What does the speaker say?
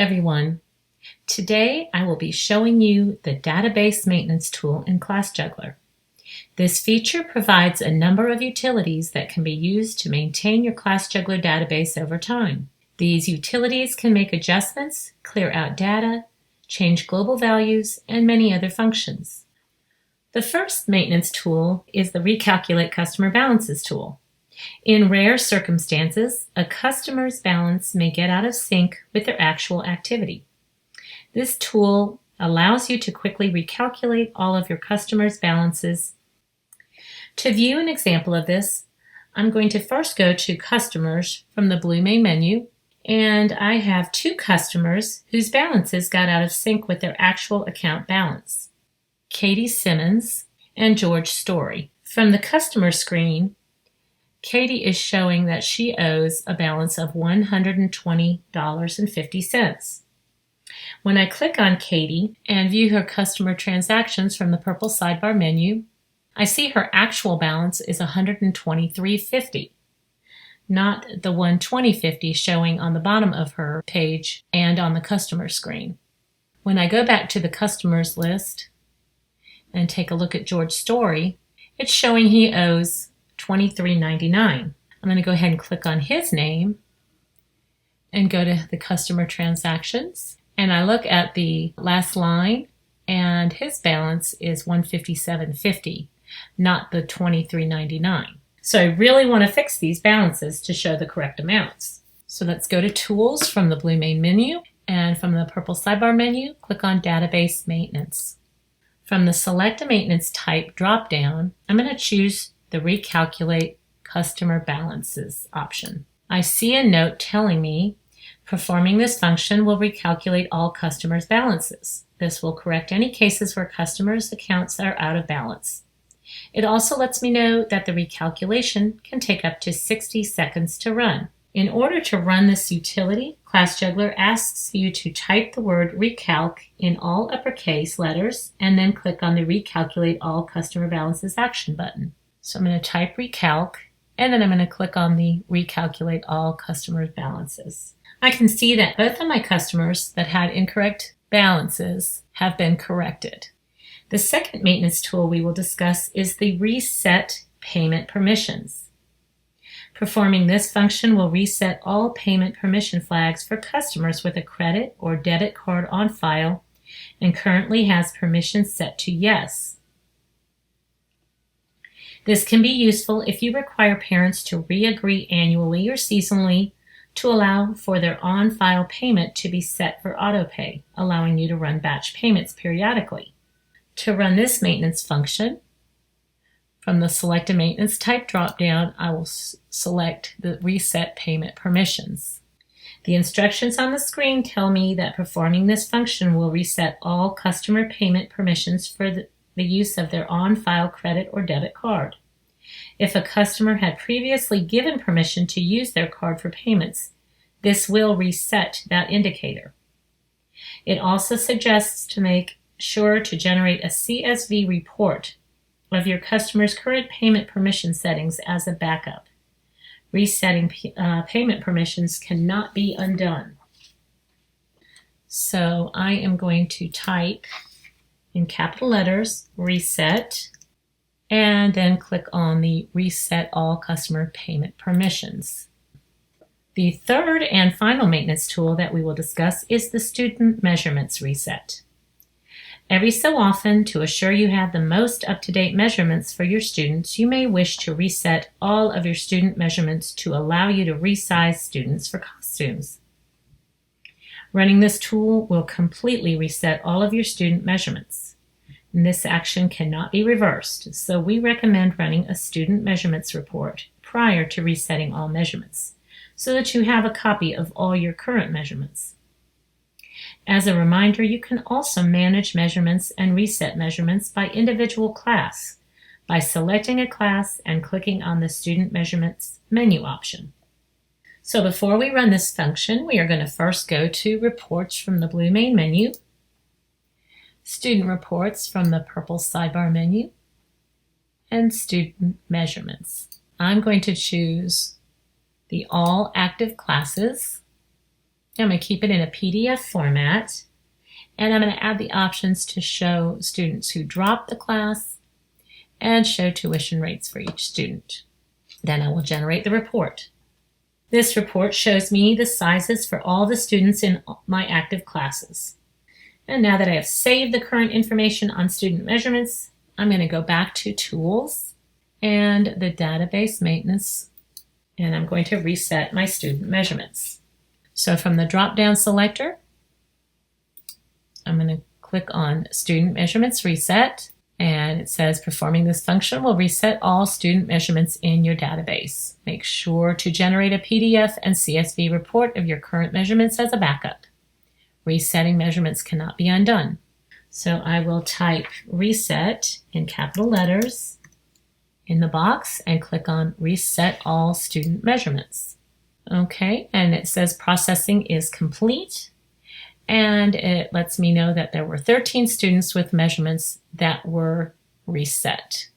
everyone. Today I will be showing you the database maintenance tool in ClassJuggler. This feature provides a number of utilities that can be used to maintain your ClassJuggler database over time. These utilities can make adjustments, clear out data, change global values, and many other functions. The first maintenance tool is the Recalculate Customer Balances tool. In rare circumstances, a customer's balance may get out of sync with their actual activity. This tool allows you to quickly recalculate all of your customers' balances. To view an example of this, I'm going to first go to Customers from the blue main menu, and I have two customers whose balances got out of sync with their actual account balance: Katie Simmons and George Story. From the customer screen, Katie is showing that she owes a balance of $120.50. When I click on Katie and view her customer transactions from the purple sidebar menu, I see her actual balance is $123.50, not the $120.50 showing on the bottom of her page and on the customer screen. When I go back to the customers list and take a look at George Story, it's showing he owes $23.99. I'm going to go ahead and click on his name and go to the customer transactions, and I look at the last line and his balance is $157.50, not the $23.99. So I really want to fix these balances to show the correct amounts. So let's go to Tools from the blue main menu, and from the purple sidebar menu, click on Database Maintenance. From the Select a Maintenance Type drop-down, I'm going to choose the Recalculate Customer Balances option. I see a note telling me performing this function will recalculate all customers' balances. This will correct any cases where customers' accounts are out of balance. It also lets me know that the recalculation can take up to 60 seconds to run. In order to run this utility, ClassJuggler asks you to type the word recalc in all uppercase letters and then click on the Recalculate All Customer Balances action button. So I'm going to type recalc, and then I'm going to click on the Recalculate All Customer Balances. I can see that both of my customers that had incorrect balances have been corrected. The second maintenance tool we will discuss is the Reset Payment Permissions. Performing this function will reset all payment permission flags for customers with a credit or debit card on file and currently has permissions set to yes. This can be useful if you require parents to re-agree annually or seasonally to allow for their on-file payment to be set for autopay, allowing you to run batch payments periodically. To run this maintenance function, from the Select a Maintenance Type drop-down, I will select the Reset Payment Permissions. The instructions on the screen tell me that performing this function will reset all customer payment permissions for the use of their on-file credit or debit card. If a customer had previously given permission to use their card for payments, this will reset that indicator. It also suggests to make sure to generate a CSV report of your customer's current payment permission settings as a backup. Resetting payment permissions cannot be undone. So I am going to type in capital letters, reset, and then click on the Reset All Customer Payment Permissions. The third and final maintenance tool that we will discuss is the Student Measurements Reset. Every so often, to assure you have the most up-to-date measurements for your students, you may wish to reset all of your student measurements to allow you to resize students for costumes. Running this tool will completely reset all of your student measurements. And this action cannot be reversed, so we recommend running a student measurements report prior to resetting all measurements, so that you have a copy of all your current measurements. As a reminder, you can also manage measurements and reset measurements by individual class by selecting a class and clicking on the Student Measurements menu option. So before we run this function, we are going to first go to Reports from the blue main menu, Student Reports from the purple sidebar menu, and Student Measurements. I'm going to choose the All Active Classes I'm going to keep it in a PDF format, and I'm going to add the options to show students who dropped the class and show tuition rates for each student. Then I will generate the report. This report shows me the sizes for all the students in my active classes. And now that I have saved the current information on student measurements, I'm going to go back to Tools and the Database Maintenance, and I'm going to reset my student measurements. So from the drop-down selector, I'm going to click on Student Measurements Reset, and it says performing this function will reset all student measurements in your database. Make sure to generate a PDF and CSV report of your current measurements as a backup. Resetting measurements cannot be undone. So I will type reset in capital letters in the box and click on Reset All Student Measurements. Okay, and it says processing is complete, and it lets me know that there were 13 students with measurements that were reset.